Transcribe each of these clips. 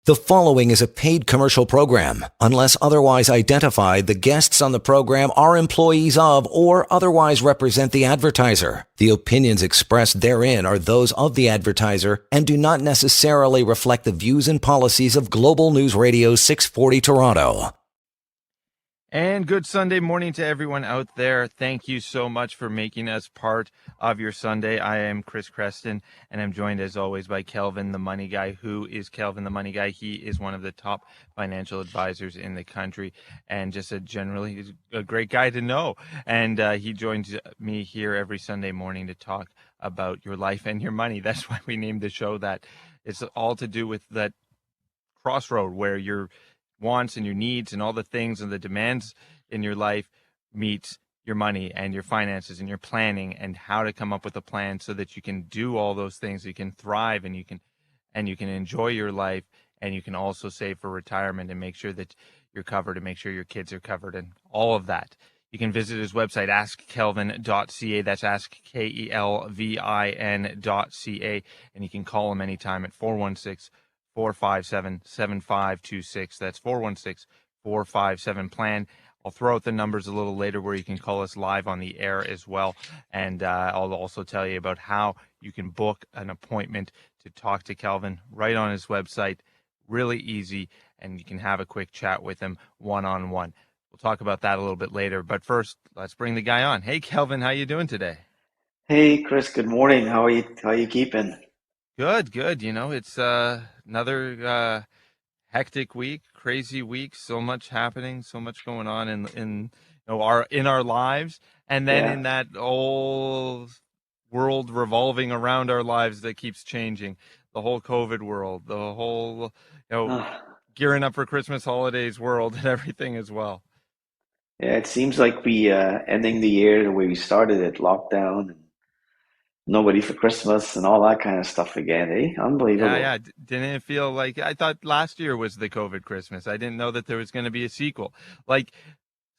The following is a paid commercial program. Unless otherwise identified, the guests on the program are employees of or otherwise represent the advertiser. The opinions expressed therein are those of the advertiser and do not necessarily reflect the views and policies of Global News Radio 640 Toronto. And good Sunday morning to everyone out there. Thank you so much for making us part of your Sunday. I am Chris Creston, and I'm joined as always by Kelvin, the Money Guy. Who is Kelvin, the Money Guy? He is one of the top financial advisors in the country, and just generally a great guy to know. And he joins me here every Sunday morning to talk about your life and your money. That's why we named the show that. It's all to do with that crossroad where you're wants and your needs and all the things and the demands in your life meets your money and your finances and your planning and how to come up with a plan so that you can do all those things. You can thrive and you can enjoy your life, and you can also save for retirement and make sure that you're covered and make sure your kids are covered and all of that. You can visit his website, askkelvin.ca. That's askkelvin.ca. And you can call him anytime at 416-457-7526. That's 416-457-PLAN. I'll throw out the numbers a little later where you can call us live on the air as well. And I'll also tell you about how you can book an appointment to talk to Kelvin right on his website. Really easy, and you can have a quick chat with him one-on-one. We'll talk about that a little bit later. But first, let's bring the guy on. Hey, Kelvin, how you doing today? Hey, Chris, good morning. How are you? How you keeping? Good. You know, it's another hectic week, crazy week. So much happening, so much going on in our lives, and then in that old world revolving around our lives that keeps changing. The whole COVID world, the whole gearing up for Christmas holidays world, and everything as well. Yeah, it seems like we ending the year the way we started it, lockdown and nobody for Christmas and all that kind of stuff again, eh? Unbelievable. Yeah. Didn't it feel like I thought last year was the COVID Christmas? I didn't know that there was going to be a sequel. Like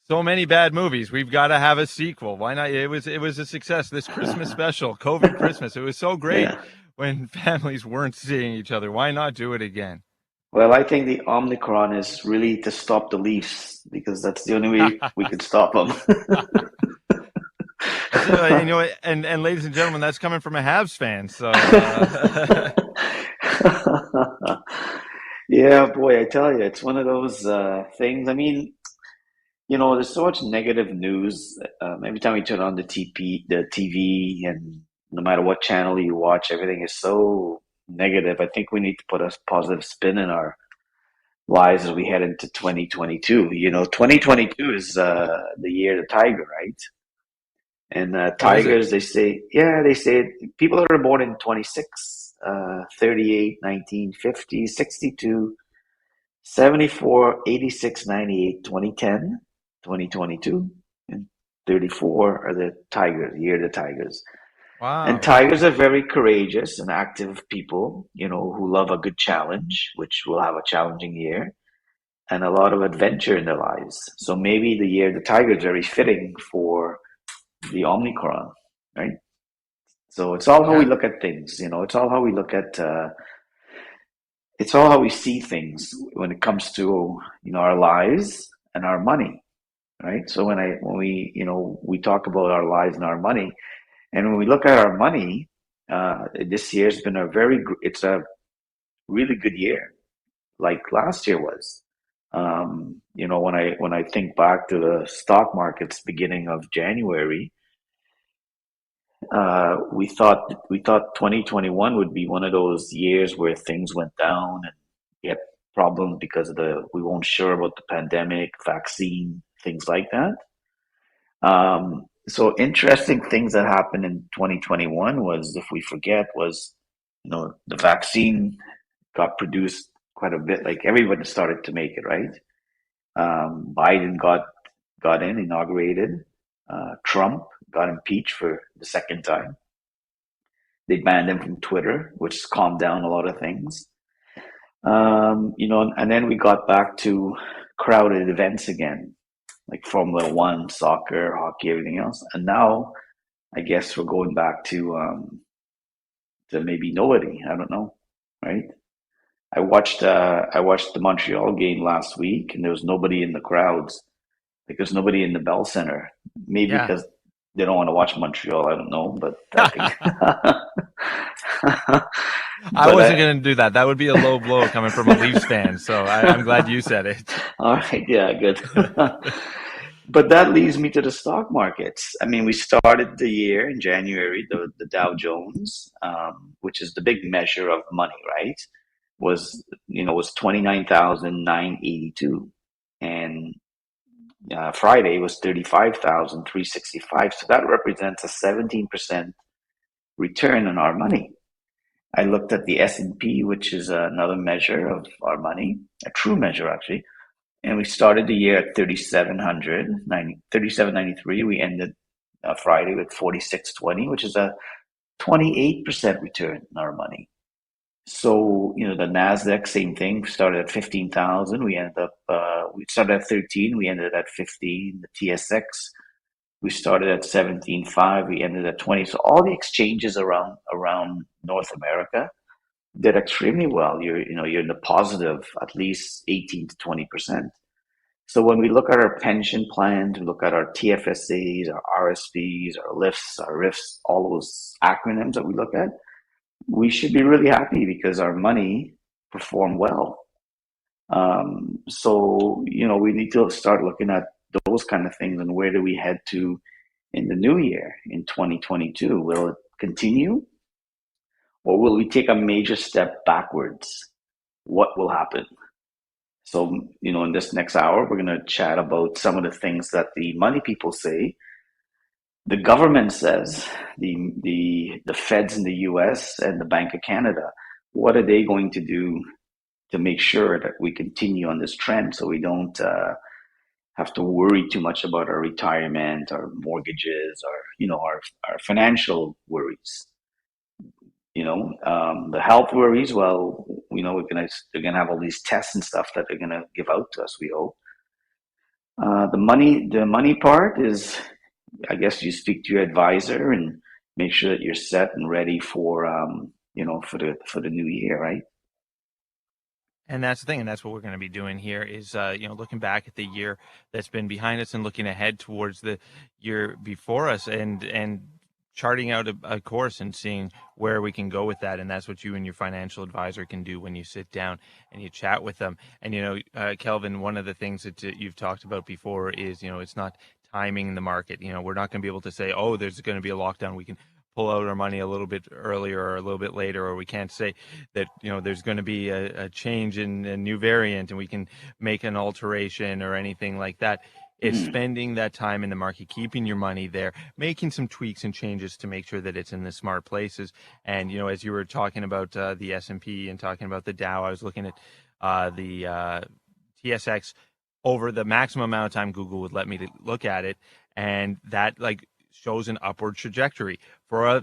so many bad movies, we've got to have a sequel. Why not? It was a success. This Christmas special, COVID Christmas, it was so great Yeah. when families weren't seeing each other. Why not do it again? Well, I think the Omicron is really to stop the Leafs because that's the only way we could stop them. And ladies and gentlemen, that's coming from a Habs fan. So, Yeah, boy, I tell you, it's one of those things. I mean, there's so much negative news. Every time you turn on the TV, and no matter what channel you watch, everything is so negative. I think we need to put a positive spin in our lives as we head into 2022. 2022 is the year of the tiger, right? And oh, is it? tigers, they say people that are born in 26, 38, 19, 50, 62, 74, 86, 98, 2010, 2022, and 34 are the tigers, year of the tigers. And Wow. tigers are very courageous and active people, who love a good challenge, which will have a challenging year, and a lot of adventure in their lives. So maybe the year of the tiger is very fitting for the Omicron, right? So it's all how we Yeah. look at things, it's all how we look at, it's all how we see things when it comes to, our lives and our money, right? So when we talk about our lives and our money, and when we look at our money, this year's been it's a really good year, like last year was. When I think back to the stock markets beginning of January, we thought 2021 would be one of those years where things went down and we had problems because we weren't sure about the pandemic, vaccine, things like that. So interesting things that happened in 2021 was, if we forget, was the vaccine got produced quite a bit. Like everybody started to make it, right? Biden got inaugurated. Trump got impeached for the second time. They banned him from Twitter, which calmed down a lot of things. And then we got back to crowded events again, like Formula One, soccer, hockey, everything else. And now I guess we're going back to maybe nobody. I don't know, right? I watched the Montreal game last week, and there was nobody in the crowds. Like there's nobody in the Bell Center. Maybe Yeah. because they don't want to watch Montreal. I don't know, but I think. I But wasn't going to do that. That would be a low blow coming from a Leafs fan. So I'm glad you said it. all right, yeah, good. But that leads me to the stock markets. I mean, we started the year in January, the Dow Jones, which is the big measure of money, right? Was 29,982, and Friday was 35,365. So that represents a 17% return on our money. I looked at the S&P, which is another measure of our money, a true measure actually, and we started the year at 3793. We ended Friday with 4620, which is a 28% return on our money. So, the Nasdaq, same thing, started at 15,000. We started at 13, we ended at 15. The TSX, we started at 17.5, we ended at 20. So all the exchanges around North America did extremely well. You're in the positive, at least 18 to 20%. So when we look at our pension plans, we look at our TFSAs, our RSPs, our LIFs, our RIFs, all those acronyms that we look at, we should be really happy because our money performed well. So we need to start looking at those kind of things and where do we head to in the new year in 2022? Will it continue or will we take a major step backwards? What will happen? So, in this next hour, we're going to chat about some of the things that the money people say, the government says, the feds in the US and the Bank of Canada. What are they going to do to make sure that we continue on this trend so we don't have to worry too much about our retirement, our mortgages, our financial worries? The health worries, well, they're gonna have all these tests and stuff that they're gonna give out to us, we hope. The money part is, I guess you speak to your advisor and make sure that you're set and ready for the new year, right? And that's the thing, and that's what we're going to be doing here is, looking back at the year that's been behind us and looking ahead towards the year before us, and charting out a course and seeing where we can go with that. And that's what you and your financial advisor can do when you sit down and you chat with them. And Kelvin, one of the things that you've talked about before is, it's not timing the market. We're not going to be able to say, oh, there's going to be a lockdown, we can pull out our money a little bit earlier or a little bit later, or we can't say that there's going to be a change in a new variant and we can make an alteration or anything like that. It's spending that time in the market, keeping your money there, making some tweaks and changes to make sure that it's in the smart places. And as you were talking about the S&P and talking about the Dow, I was looking at the TSX over the maximum amount of time Google would let me to look at it, and that shows an upward trajectory for a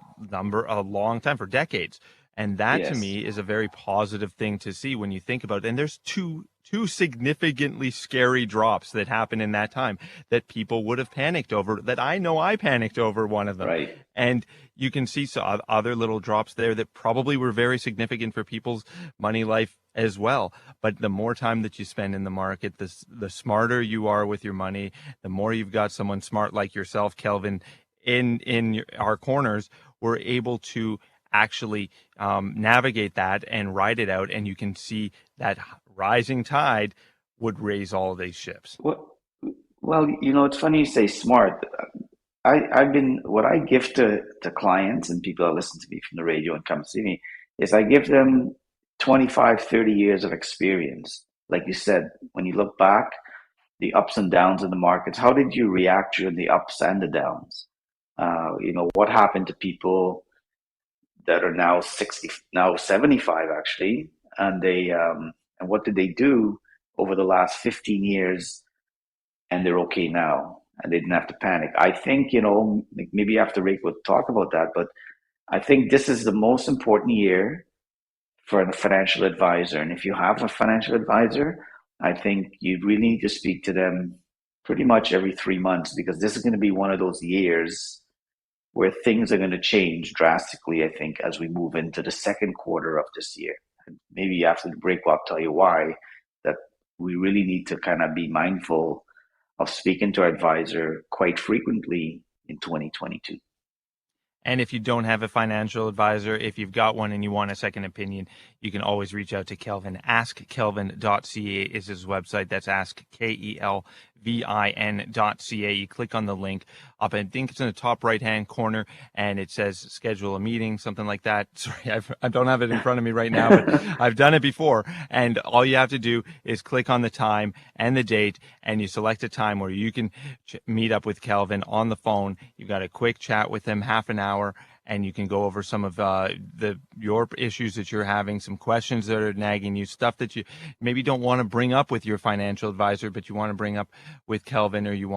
long time, for decades. And that to Yes. me is a very positive thing to see when you think about it. And there's two significantly scary drops that happened in that time that people would have panicked over, that I know I panicked over one of them. Right. And you can see other little drops there that probably were very significant for people's money life as well. But the more time that you spend in the market, the smarter you are with your money, the more you've got someone smart like yourself, Kelvin, in our corners, we're able to actually navigate that and ride it out. And you can see that rising tide would raise all of these ships. Well, it's funny you say smart. What I give to clients and people that listen to me from the radio and come see me is I give them 25, 30 years of experience. Like you said, when you look back, the ups and downs in the markets, how did you react during the ups and the downs? What happened to people that are now 60, now 75 actually, and and what did they do over the last 15 years, and they're okay now, and they didn't have to panic. I think, maybe after Rick would talk about that, but I think this is the most important year for a financial advisor. And if you have a financial advisor, I think you really need to speak to them pretty much every 3 months, because this is going to be one of those years where things are going to change drastically, I think, as we move into the second quarter of this year. maybe after the break, I'll tell you why, that we really need to kind of be mindful of speaking to our advisor quite frequently in 2022. And if you don't have a financial advisor, if you've got one and you want a second opinion, you can always reach out to Kelvin. Askkelvin.ca is his website. That's askkelvin.ca. You click on the link up, I think it's in the top right-hand corner, and it says schedule a meeting, something like that. Sorry, I don't have it in front of me right now, but I've done it before. And all you have to do is click on the time and the date, and you select a time where you can meet up with Kelvin on the phone. You've got a quick chat with him, half an hour, and you can go over some of your issues that you're having, some questions that are nagging you, stuff that you maybe don't want to bring up with your financial advisor, but you want to bring up with Kelvin, or you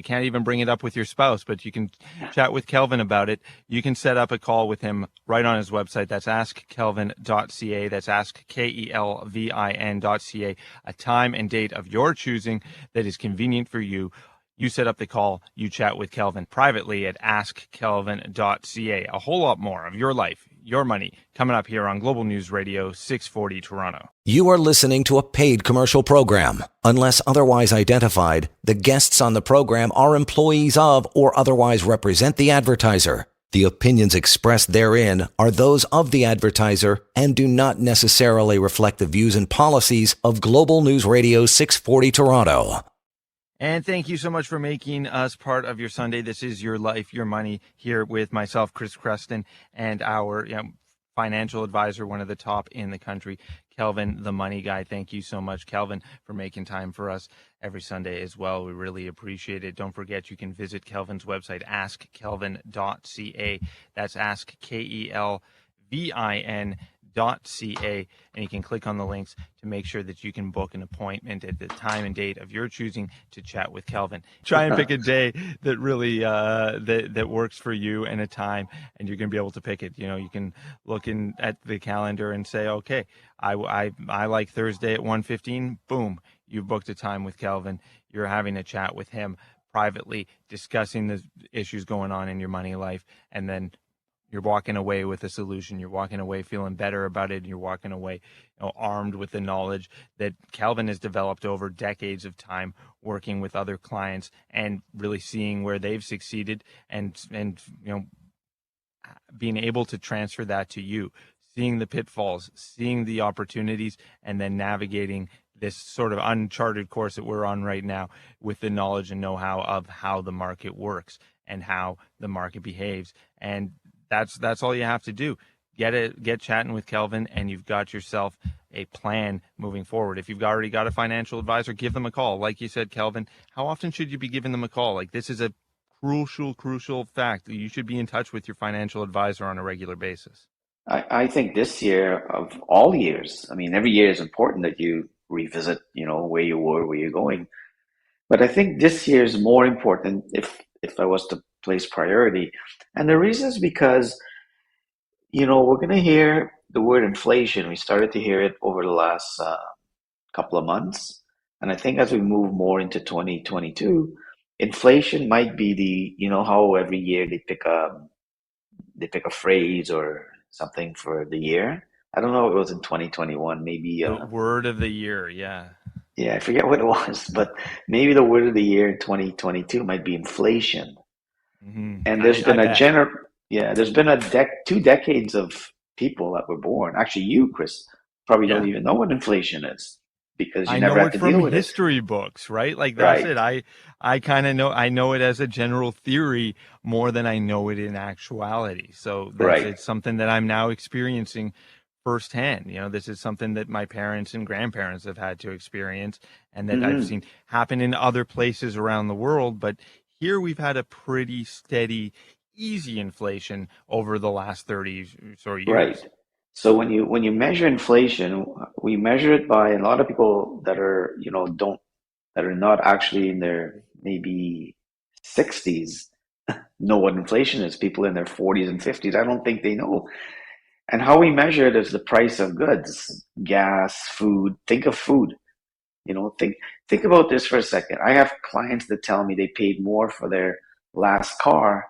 can't even bring it up with your spouse, but you can chat with Kelvin about it. You can set up a call with him right on his website. That's askkelvin.ca. That's askkelvin.ca. A time and date of your choosing that is convenient for you. You set up the call, you chat with Kelvin privately at askkelvin.ca. A whole lot more of your life, your money, coming up here on Global News Radio 640 Toronto. You are listening to a paid commercial program. Unless otherwise identified, the guests on the program are employees of or otherwise represent the advertiser. The opinions expressed therein are those of the advertiser and do not necessarily reflect the views and policies of Global News Radio 640 Toronto. And thank you so much for making us part of your Sunday. This is Your Life, Your Money, here with myself, Chris Creston, and our financial advisor, one of the top in the country, Kelvin, the money guy. Thank you so much, Kelvin, for making time for us every Sunday as well. We really appreciate it. Don't forget, you can visit Kelvin's website, askkelvin.ca. That's askkelvin.ca, and you can click on the links to make sure that you can book an appointment at the time and date of your choosing to chat with Kelvin. Try and pick a day that really that works for you and a time, and you're going to be able to pick it. You can look in at the calendar and say, okay, I like Thursday at 1:15. Boom, you've booked a time with Kelvin. You're having a chat with him privately, discussing the issues going on in your money life, and then you're walking away with a solution. You're walking away feeling better about it. And you're walking away armed with the knowledge that Kelvin has developed over decades of time working with other clients and really seeing where they've succeeded and being able to transfer that to you, seeing the pitfalls, seeing the opportunities, and then navigating this sort of uncharted course that we're on right now with the knowledge and know-how of how the market works and how the market behaves. And that's all you have to do. Get chatting with Kelvin, and you've got yourself a plan moving forward. If you've already got a financial advisor, give them a call. Like you said, Kelvin, how often should you be giving them a call? Like, this is a crucial fact. You should be in touch with your financial advisor on a regular basis. I think this year of all years, I mean, every year is important that you revisit, where you were, where you're going. But I think this year is more important if I was to place priority. And the reason is because, we're going to hear the word inflation. We started to hear it over the last couple of months. And I think as we move more into 2022, inflation might be how every year they pick a phrase or something for the year. I don't know if it was in 2021, maybe. The word of the year, yeah. Yeah, I forget what it was, but maybe the word of the year in 2022 might be inflation. Mm-hmm. And there's been there's been 2 decades of people that were born. Actually, you, Chris, probably don't even know what inflation is because you never had to deal with it. I know it from history books, right? Like, that's it. I kind of know. I know it as a general theory more than I know it in actuality. So it's something that I'm now experiencing firsthand. This is something that my parents and grandparents have had to experience, and that I've seen happen in other places around the world. But here we've had a pretty steady, easy inflation over the last 30 or years. Right. So when you measure inflation, we measure it by a lot of people that are that are not actually in their maybe 60s know what inflation is. People in their 40s and 50s, I don't think they know. And how we measure it is the price of goods, gas, food. Think of food. Think about this for a second. I have clients that tell me they paid more for their last car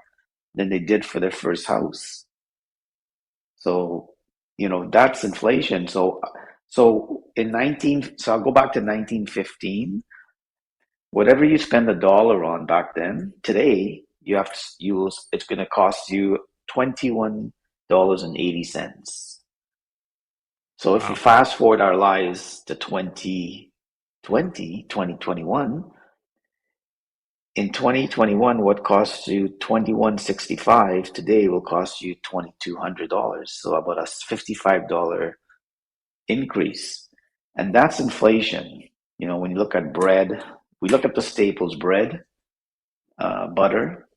than they did for their first house. So that's inflation. So I'll go back to 1915. Whatever you spend a dollar on back then, today it's going to cost you $21.80. So if we Wow. fast forward our lives to 2021, in 2021, what costs you 21.65 today will cost you $2,200. So about a $55 increase. And that's inflation. When you look at bread, we look at the staples: bread, butter,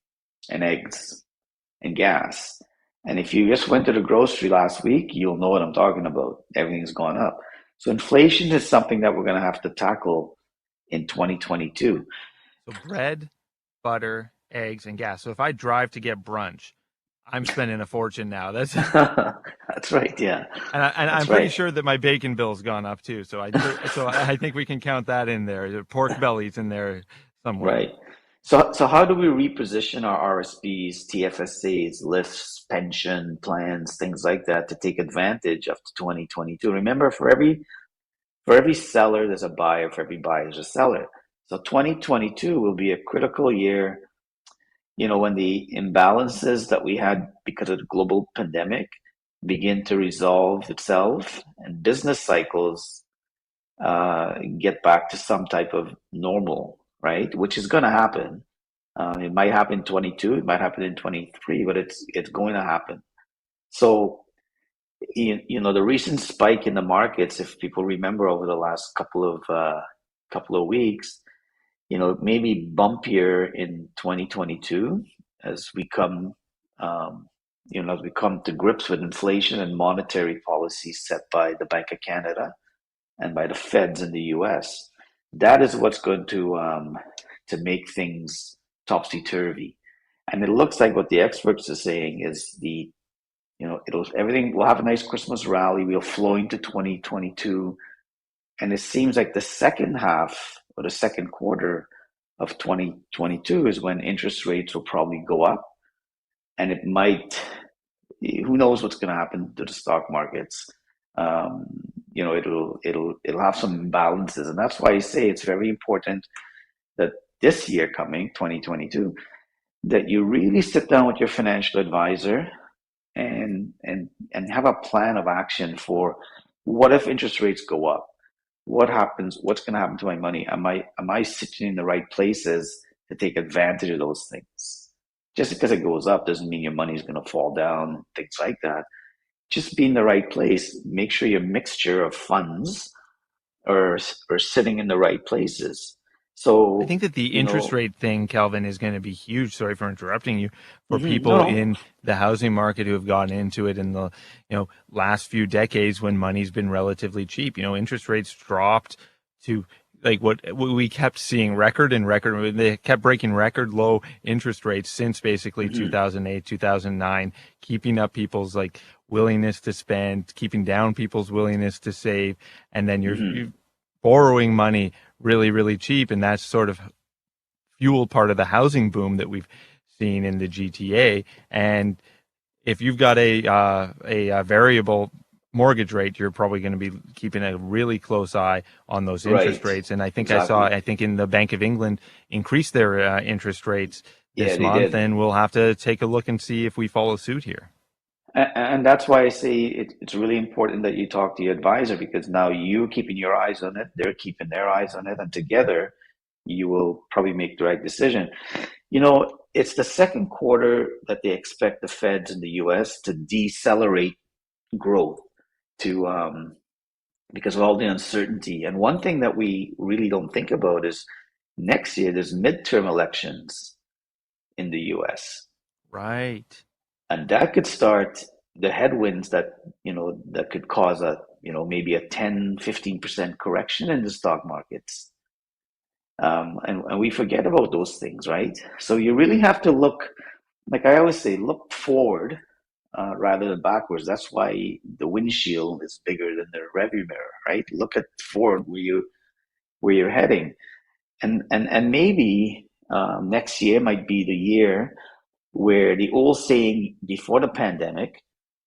and eggs, and gas. And if you just went to the grocery last week, you'll know what I'm talking about. Everything's gone up. So inflation is something that we're going to have to tackle in 2022. So bread, butter, eggs, and gas. So if I drive to get brunch, I'm spending a fortune now. That's That's right. Yeah, and I'm that's pretty right. sure that my bacon bill's gone up too. So I think we can count that in there. The pork belly's in there somewhere. Right. So how do we reposition our RSPs, TFSAs, lifts, pension plans, things like that to take advantage of 2022? Remember, for every seller, there's a buyer. For every buyer, there's a seller. So 2022 will be a critical year, when the imbalances that we had because of the global pandemic begin to resolve itself and business cycles get back to some type of normal, right? Which is going to happen. It might happen in 22, it might happen in 23, but it's going to happen. So, the recent spike in the markets, if people remember over the last couple of weeks, maybe bumpier in 2022 as we come, as we come to grips with inflation and monetary policies set by the Bank of Canada and by the feds in the U.S. That is what's going to make things topsy turvy. And it looks like what the experts are saying is everything. We'll have a nice Christmas rally. We'll flow into 2022, and it seems like the second half or the second quarter of 2022 is when interest rates will probably go up, and it might. Who knows what's going to happen to the stock markets? Um, it'll have some imbalances, and that's why I say it's very important that this year coming 2022, that you really sit down with your financial advisor and have a plan of action for what if interest rates go up? What happens? What's going to happen to my money? Am I sitting in the right places to take advantage of those things? Just because it goes up doesn't mean your money is going to fall down, things like that. Just be in the right place. Make sure your mixture of funds are sitting in the right places. I So, think that the interest rate thing, Kelvin, is going to be huge. Sorry for interrupting you. For no, people no. in the housing market who have gotten into it in the last few decades when money's been relatively cheap, interest rates dropped to like what we kept seeing record and record. They kept breaking record low interest rates since basically Mhm, 2008, 2009, keeping up people's willingness to spend, keeping down people's willingness to save, and then you're mhm. borrowing money really, really cheap, and that's sort of fueled part of the housing boom that we've seen in the GTA. And if you've got a variable mortgage rate, you're probably going to be keeping a really close eye on those interest Right. rates. And Exactly. I think in the Bank of England increased their interest rates Yeah, this they month, did. and we'll have to take a look and see if we follow suit here. And that's why I say it's really important that you talk to your advisor, because now you're keeping your eyes on it, they're keeping their eyes on it, and together you will probably make the right decision. It's the second quarter that they expect the feds in the US to decelerate growth to because of all the uncertainty. And one thing that we really don't think about is next year there's midterm elections in the US. Right. And that could start the headwinds that could cause maybe a 10-15% correction in the stock markets. And we forget about those things, right? So you really have to look, like I always say, look forward rather than backwards. That's why the windshield is bigger than the rearview mirror, right? Look at forward where you're heading. And maybe next year might be the year where the old saying before the pandemic,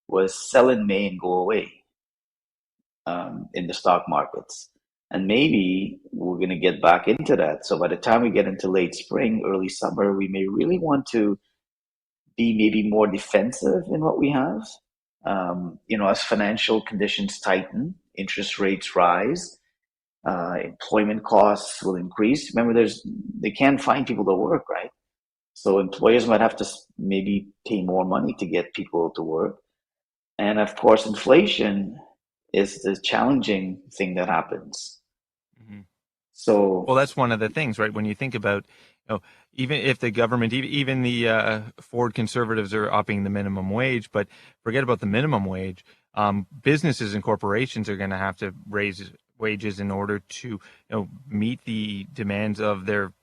was sell in May and go away in the stock markets. And maybe we're going to get back into that. So by the time we get into late spring, early summer, we may really want to be maybe more defensive in what we have. As financial conditions tighten, interest rates rise, employment costs will increase. Remember, they can't find people to work, right? So employers might have to maybe pay more money to get people to work. And of course, inflation is the challenging thing that happens. Mm-hmm. So, well, that's one of the things, right? When you think about, even if the government, even the Ford conservatives are upping the minimum wage, but forget about the minimum wage. Businesses and corporations are going to have to raise wages in order to, meet the demands of their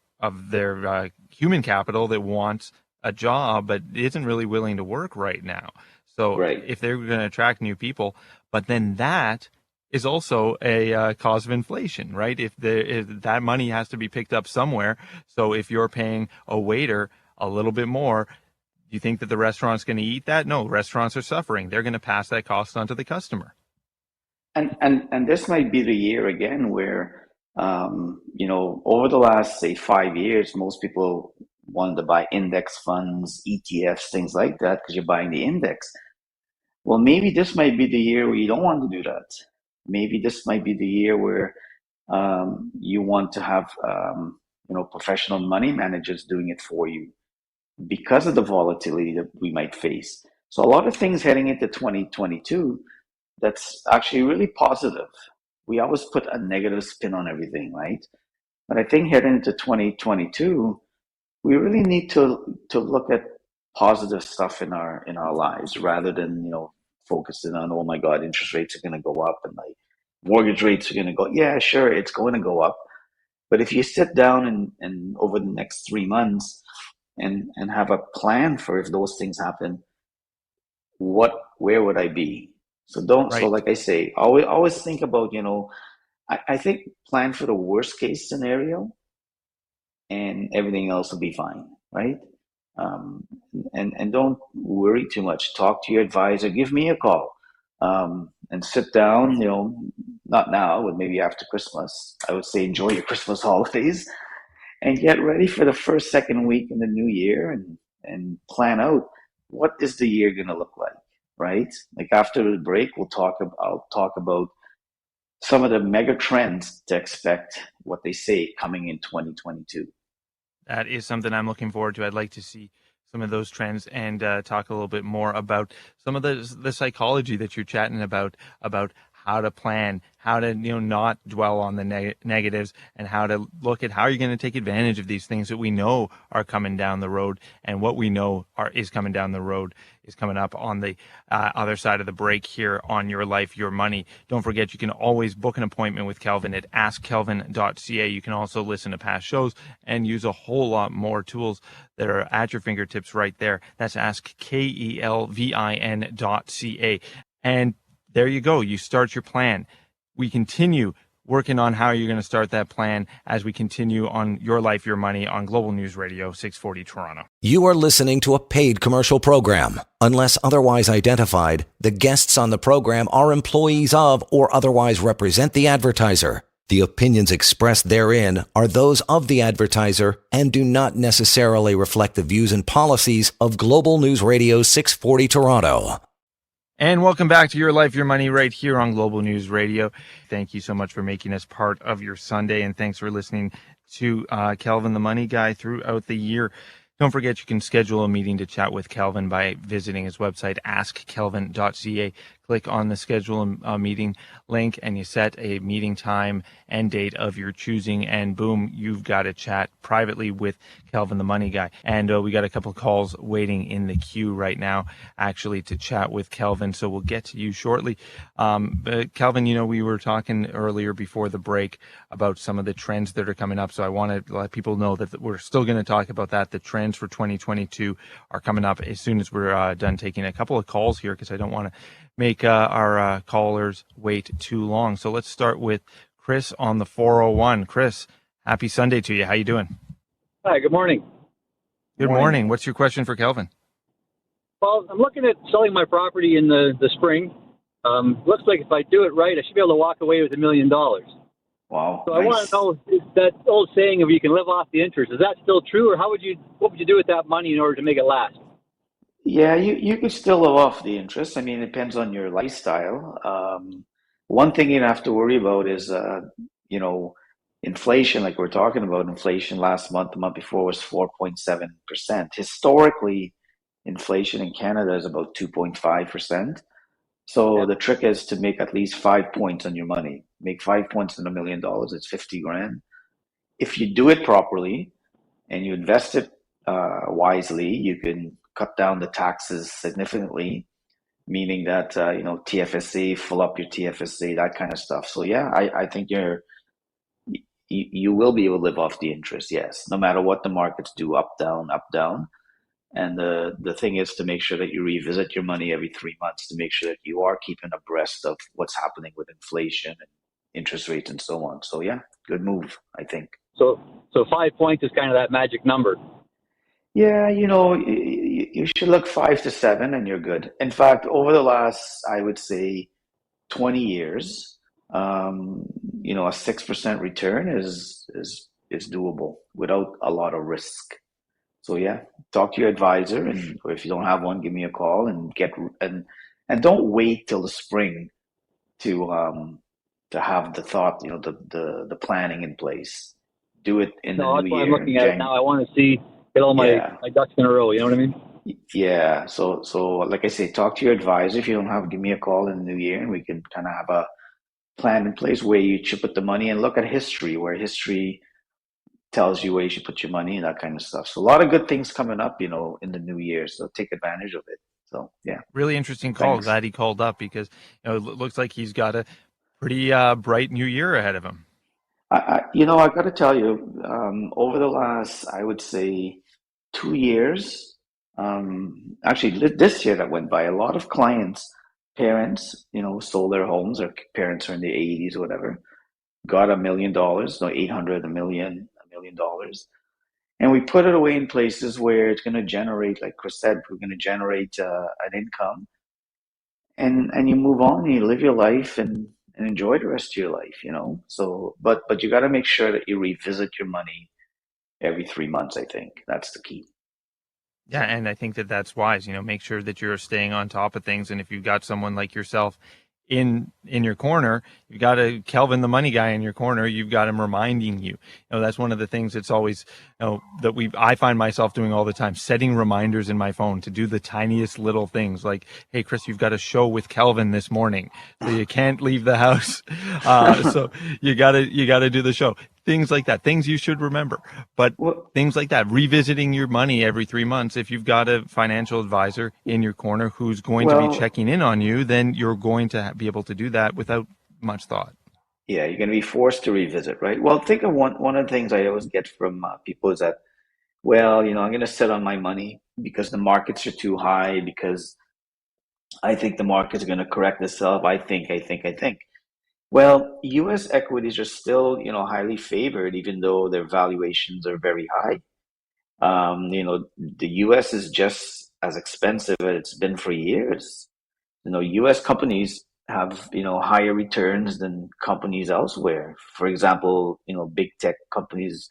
human capital that wants a job but isn't really willing to work right now. So right. if they're going to attract new people, but then that is also a cause of inflation, right? If that money has to be picked up somewhere. So if you're paying a waiter a little bit more, do you think that the restaurant's going to eat that? No, restaurants are suffering. They're going to pass that cost on to the customer. And this might be the year again where, over the last, say, 5 years, most people wanted to buy index funds, ETFs, things like that, because you're buying the index. Well, maybe this might be the year where you don't want to do that. Maybe this might be the year where you want to have, professional money managers doing it for you because of the volatility that we might face. So a lot of things heading into 2022 that's actually really positive. We always put a negative spin on everything, right? But I think heading into 2022, we really need to look at positive stuff in our lives rather than focusing on, oh my God, interest rates are going to go up and like mortgage rates are going to go. Yeah, sure, it's going to go up. But if you sit down and over the next 3 months and have a plan for if those things happen, where would I be? So Right. like I say, always think about, I think plan for the worst case scenario and everything else will be fine, right? Um, and don't worry too much. Talk to your advisor. Give me a call, and sit down. Not now, but maybe after Christmas. I would say enjoy your Christmas holidays and get ready for the first, second week in the new year, and plan out what is the year going to look like, right? Like after the break, I'll talk about some of the mega trends to expect, what they say coming in 2022. That is something I'm looking forward to. I'd like to see some of those trends and talk a little bit more about some of the psychology that you're chatting about how to plan, how to not dwell on the negatives, and how to look at how you're going to take advantage of these things that we know are coming down the road, and what we know is coming down the road is coming up on the other side of the break here on Your Life, Your Money. Don't forget, you can always book an appointment with Kelvin at askkelvin.ca. You can also listen to past shows and use a whole lot more tools that are at your fingertips right there. That's askkelvin.ca. And there you go. You start your plan. We continue working on how you're going to start that plan as we continue on Your Life, Your Money on Global News Radio 640 Toronto. You are listening to a paid commercial program. Unless otherwise identified, the guests on the program are employees of or otherwise represent the advertiser. The opinions expressed therein are those of the advertiser and do not necessarily reflect the views and policies of Global News Radio 640 Toronto. And welcome back to Your Life, Your Money right here on Global News Radio. Thank you so much for making us part of your Sunday, and thanks for listening to Kelvin the Money Guy throughout the year. Don't forget, you can schedule a meeting to chat with Kelvin by visiting his website, askkelvin.ca. Click on the schedule a meeting link, and you set a meeting time and date of your choosing, and boom, you've got to chat privately with Kelvin the Money Guy. And we got a couple of calls waiting in the queue right now, actually, to chat with Kelvin, so we'll get to you shortly. But Kelvin, we were talking earlier before the break about some of the trends that are coming up, so I want to let people know that we're still going to talk about that. The trends for 2022 are coming up as soon as we're done taking a couple of calls here, because I don't want to make our callers wait too long. So let's start with Chris on the 401. Chris, happy Sunday to you. How you doing? Hi, good morning. Good morning. What's your question for Kelvin? Well, I'm looking at selling my property in the spring. Looks like if I do it right, I should be able to walk away with $1 million. Wow, So I want nice. to know if that old saying of you can live off the interest, is that still true, or what would you do with that money in order to make it last? Yeah, you could still live off the interest. I mean, it depends on your lifestyle. One thing you have to worry about is, you know, inflation, like we're talking about. Inflation last month, the month before was 4.7%. Historically, inflation in Canada is about 2.5%. So Yeah. the trick is to make at least 5 points on your money. Make 5 points on $1 million, it's 50 grand. If you do it properly and you invest it wisely, you can cut down the taxes significantly, meaning that TFSA, fill up your TFSA, that kind of stuff. So yeah, I think you will be able to live off the interest, yes, no matter what the markets do, up, down, up, down. And the thing is to make sure that you revisit your money every 3 months to make sure that you are keeping abreast of what's happening with inflation and interest rates and so on. So yeah, good move, I think. So 5 points is kind of that magic number. Yeah, you should look 5 to 7 and you're good. In fact, over the last, I would say, 20 years, um, a 6% return is doable without a lot of risk. So yeah, talk to your advisor, and or if you don't have one, give me a call and and don't wait till the spring to have the thought, the planning in place. Do it in the No, new that's why I'm year, looking at it now. I want to get all Yeah. my ducks in a row. You know what I mean? Yeah, so like I say, talk to your advisor. If you don't have, give me a call in the new year, and we can kind of have a plan in place where you should put the money and look at history, where history tells you where you should put your money and that kind of stuff. So a lot of good things coming up, in the new year. So take advantage of it. So yeah, Really interesting call. thanks. Glad he called up because it looks like he's got a pretty bright new year ahead of him. I got to tell you, over the last, I would say, 2 years, actually this year that went by, a lot of clients, parents, sold their homes. Their parents are in the 80s or whatever, got $1 million, no, 800, $1 million, and we put it away in places where it's going to generate, like Chris said, we're going to generate an income, and you move on and you live your life and enjoy the rest of your life. So, but you got to make sure that you revisit your money every 3 months. I think that's the key. Yeah, So and I think that that's wise. Make sure that you're staying on top of things, and if you've got someone like yourself in your corner, you've got a Kelvin the money guy in your corner. You've got him reminding you. That's one of the things that's always that I find myself doing all the time, setting reminders in my phone to do the tiniest little things, like, hey Chris, you've got a show with Kelvin this morning, so you can't leave the house. So you gotta do the show. Things like that, things you should remember. But well, things like that, revisiting your money every 3 months. If you've got a financial advisor in your corner who's going to be well, checking in on you, then you're going to be able to do that without much thought. yeah, you're going to be forced to revisit, right? Well, think of one of the things I always get from people is that, well, I'm going to sit on my money because the markets are too high, because I think the markets are going to correct itself. I think. Well, U.S. equities are still, highly favored, even though their valuations are very high. The U.S. is just as expensive as it's been for years. U.S. companies have, higher returns than companies elsewhere. For example, big tech companies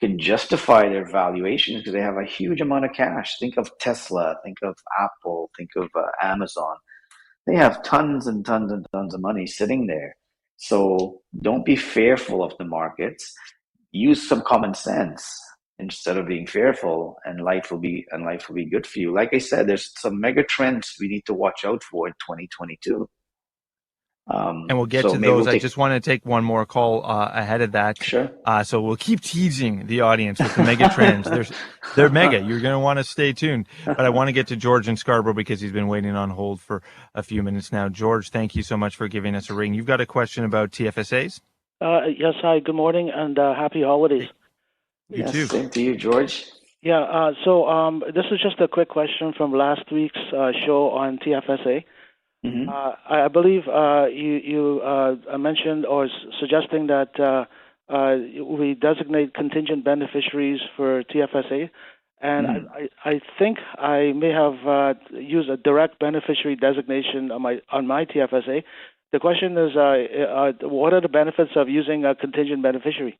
can justify their valuations because they have a huge amount of cash. Think of Tesla, think of Apple, think of Amazon. They have tons and tons and tons of money sitting there. So don't be fearful of the markets. Use some common sense instead of being fearful, and life will be good for you. Like I said, there's some mega trends we need to watch out for in 2022. And we'll get So to maybe those. we'll I take just want to take one more call ahead of that. sure. So we'll keep teasing the audience with the mega trends. They're mega. You're going to want to stay tuned. But I want to get to George in Scarborough because he's been waiting on hold for a few minutes now. George, thank you so much for giving us a ring. You've got a question about TFSAs? Yes, hi, good morning, and happy holidays. You Yes, too. same to you, George. Yeah, so this is just a quick question from last week's show on TFSA. Hmm. I believe you mentioned or suggesting that we designate contingent beneficiaries for TFSA, And I think I may have used a direct beneficiary designation on my TFSA. The question is, what are the benefits of using a contingent beneficiary?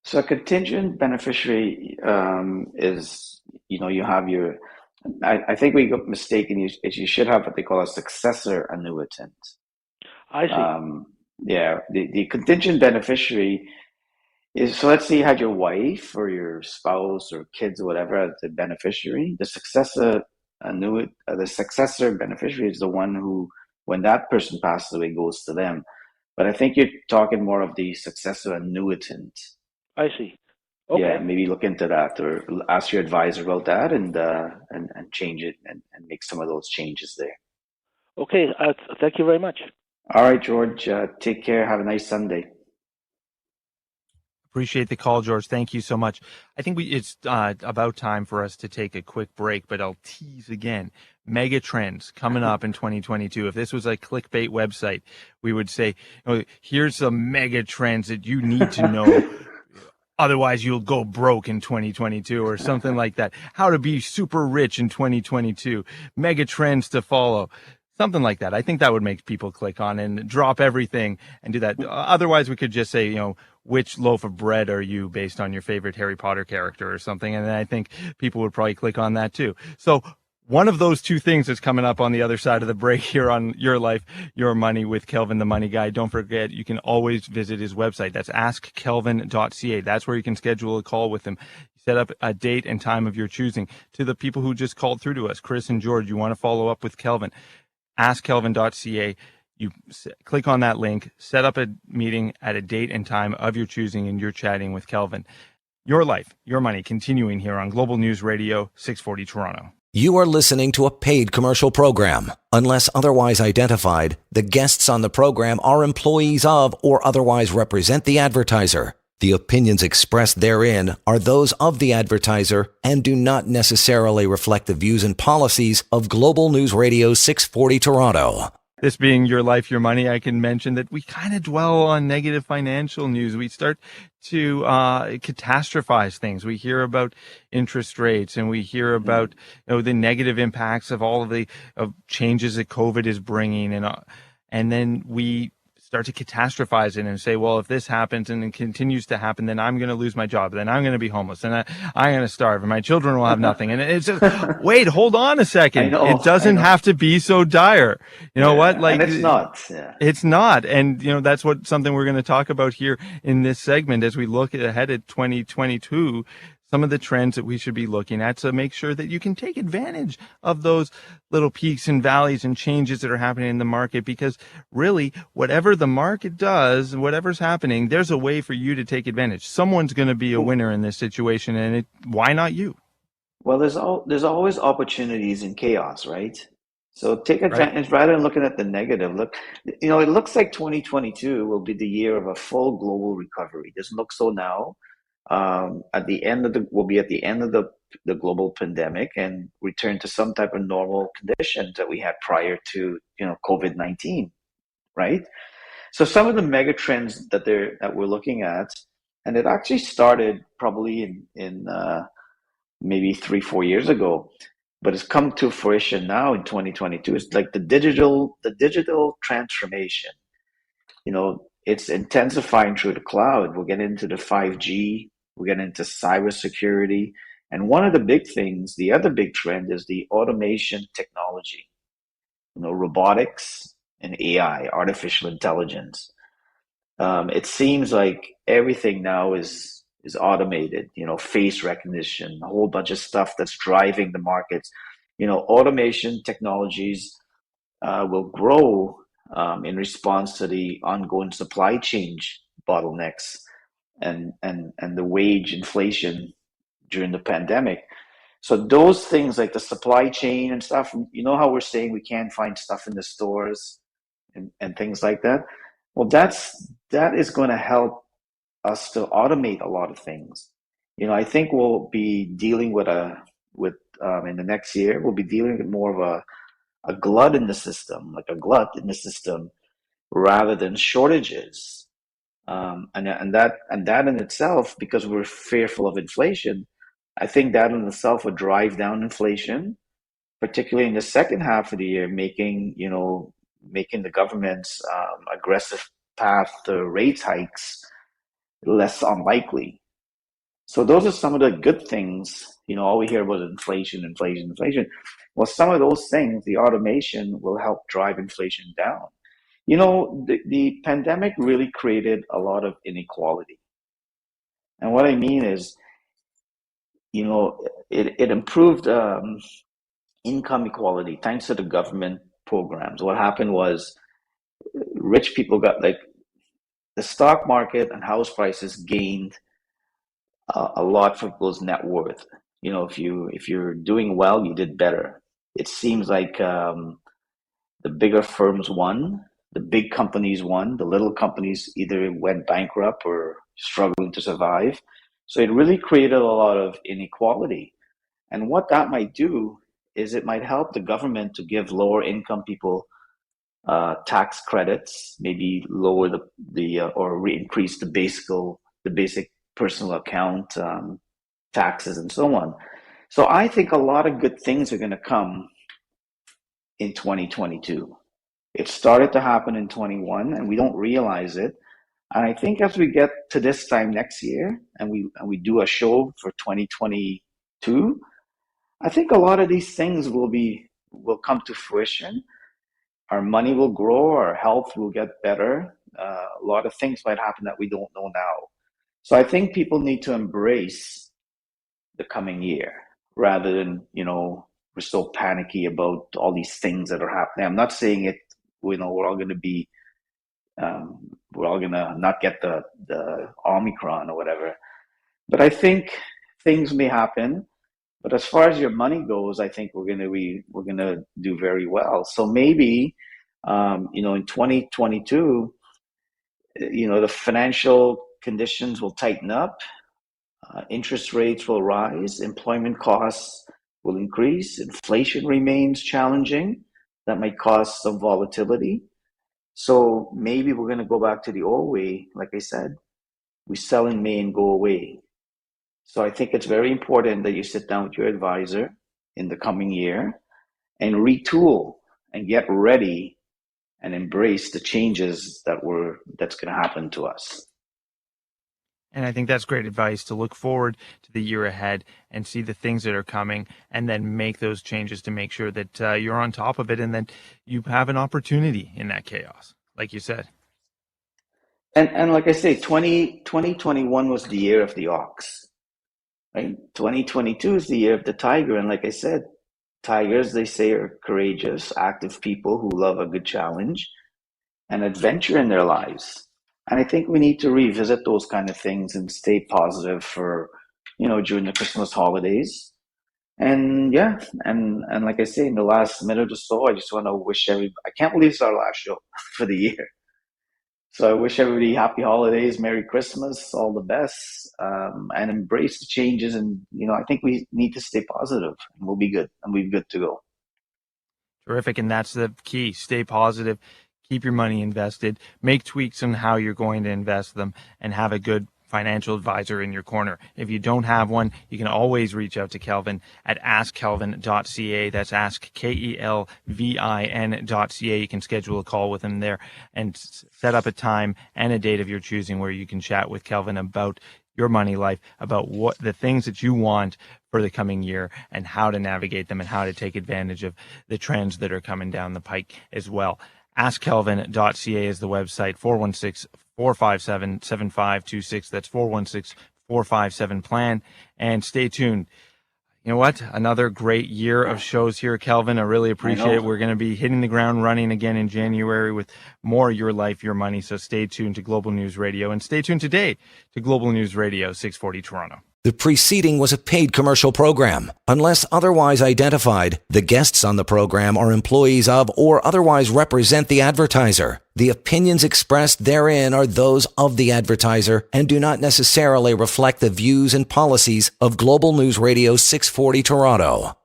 So a contingent beneficiary is, you have your, I think we got mistaken. You should have what they call a successor annuitant. I see. Yeah, the contingent beneficiary is, so let's say you had your wife or your spouse or kids or whatever as the beneficiary. The successor beneficiary is the one who, when that person passes away, goes to them. But I think you're talking more of the successor annuitant. I see. Yeah, Okay. maybe look into that or ask your advisor about that and change it and make some of those changes there. Okay. Thank you very much. All right, George. Take care. Have a nice Sunday. Appreciate the call, George. Thank you so much. I think it's about time for us to take a quick break, but I'll tease again. Mega trends coming up in 2022. If this was a clickbait website, we would say, here's some mega trends that you need to know. Otherwise, you'll go broke in 2022 or something like that. How to be super rich in 2022. Mega trends to follow. Something like that. I think that would make people click on and drop everything and do that. Otherwise, we could just say, which loaf of bread are you based on your favorite Harry Potter character or something? And then I think people would probably click on that too. So one of those two things is coming up on the other side of the break here on Your Life, Your Money with Kelvin the Money Guy. Don't forget, you can always visit his website. That's askkelvin.ca. That's where you can schedule a call with him. Set up a date and time of your choosing. To the people who just called through to us, Chris and George, you want to follow up with Kelvin, askkelvin.ca. You click on that link, set up a meeting at a date and time of your choosing, and you're chatting with Kelvin. Your Life, Your Money, continuing here on Global News Radio, 640 Toronto. You are listening to a paid commercial program. Unless otherwise identified, the guests on the program are employees of or otherwise represent the advertiser. The opinions expressed therein are those of the advertiser and do not necessarily reflect the views and policies of Global News Radio 640 Toronto. This being Your Life, Your Money, I can mention that we kind of dwell on negative financial news. We start to catastrophize things. We hear about interest rates and we hear about the negative impacts of all of the changes that COVID is bringing, and then we start to catastrophize it and say, well, if this happens and it continues to happen, then I'm going to lose my job. Then I'm going to be homeless and I'm going to starve and my children will have nothing. And it's just, wait, hold on a second. It doesn't have to be so dire. You know what? Like, and it's not. Yeah. It's not. And, that's something we're going to talk about here in this segment as we look ahead at 2022. Some of the trends that we should be looking at to make sure that you can take advantage of those little peaks and valleys and changes that are happening in the market, because really whatever the market does, whatever's happening, there's a way for you to take advantage. Someone's going to be a winner in this situation, and why not you? Well, there's always opportunities in chaos, right? So take advantage rather than looking at the negative. Look, it looks like 2022 will be the year of a full global recovery. It doesn't look so now. We'll be at the end of the global pandemic and return to some type of normal conditions that we had prior to COVID-19, right? So some of the mega trends that we're looking at, and it actually started probably in maybe 3-4 years ago, but it's come to fruition now in 2022. It's like the digital transformation. It's intensifying through the cloud. We'll get into the 5G. We'll get into cybersecurity. And one of the big things, the other big trend, is the automation technology. Robotics and AI, artificial intelligence. It seems like everything now is automated. Face recognition, a whole bunch of stuff that's driving the markets. Automation technologies will grow in response to the ongoing supply chain bottlenecks and the wage inflation during the pandemic. So those things like the supply chain and stuff, how we're saying we can't find stuff in the stores and things like that. Well, that is going to help us to automate a lot of things. I think we'll be dealing with in the next year, we'll be dealing with more of a glut in the system, rather than shortages. And that in itself, because we're fearful of inflation, I think that in itself would drive down inflation, particularly in the second half of the year, making the government's aggressive path to rate hikes less unlikely. So those are some of the good things. All we hear about is inflation, inflation, inflation. Well, some of those things, the automation will help drive inflation down. The pandemic really created a lot of inequality. And what I mean is, it improved income equality thanks to the government programs. What happened was rich people got, like, the stock market and house prices gained a lot for people's net worth. If you're doing well, you did better. It seems like the bigger firms won, the big companies won, the little companies either went bankrupt or struggling to survive. So it really created a lot of inequality. And what that might do is it might help the government to give lower income people tax credits, maybe lower or increase the basic personal account taxes and so on. So I think a lot of good things are going to come in 2022. It started to happen in 21 and we don't realize it. And I think as we get to this time next year and we do a show for 2022, I think a lot of these things will come to fruition. Our money will grow, our health will get better. A lot of things might happen that we don't know now. So I think people need to embrace the coming year rather than, we're so panicky about all these things that are happening. I'm not saying it, we're all going to be, we're all going to not get the Omicron or whatever. But I think things may happen. But as far as your money goes, I think we're gonna do very well. So maybe, in 2022, the financial conditions will tighten up, interest rates will rise, employment costs will increase, inflation remains challenging. That might cause some volatility. So maybe we're gonna go back to the old way. Like I said, we sell in May and go away. So I think it's very important that you sit down with your advisor in the coming year and retool and get ready and embrace the changes that's going to happen to us. And I think that's great advice, to look forward to the year ahead and see the things that are coming and then make those changes to make sure that you're on top of it and that you have an opportunity in that chaos, like you said. And like I say, 2021 was the year of the ox. Right? 2022 is the year of the tiger. And like I said, tigers, they say, are courageous, active people who love a good challenge and adventure in their lives. And I think we need to revisit those kind of things and stay positive for, during the Christmas holidays. And yeah, and like I say, in the last minute or so, I just want to wish everybody, I can't believe it's our last show for the year. So I wish everybody happy holidays, Merry Christmas, all the best, and embrace the changes. And, I think we need to stay positive and we'll be good and we'll be good to go. Terrific. And that's the key. Stay positive, keep your money invested, make tweaks on how you're going to invest them, and have a good financial advisor in your corner. If you don't have one, you can always reach out to Kelvin at askkelvin.ca. That's askkelvin.ca. You can schedule a call with him there and set up a time and a date of your choosing where you can chat with Kelvin about your money life, about what the things that you want for the coming year and how to navigate them and how to take advantage of the trends that are coming down the pike as well. askkelvin.ca is the website, 416-457-7526. That's 416-457-PLAN. And stay tuned. You know what? Another great year of shows here, Kelvin. I really appreciate it. We're going to be hitting the ground running again in January with more Your Life, Your Money. So stay tuned to Global News Radio, and stay tuned today to Global News Radio 640 Toronto. The preceding was a paid commercial program. Unless otherwise identified, the guests on the program are employees of or otherwise represent the advertiser. The opinions expressed therein are those of the advertiser and do not necessarily reflect the views and policies of Global News Radio 640 Toronto.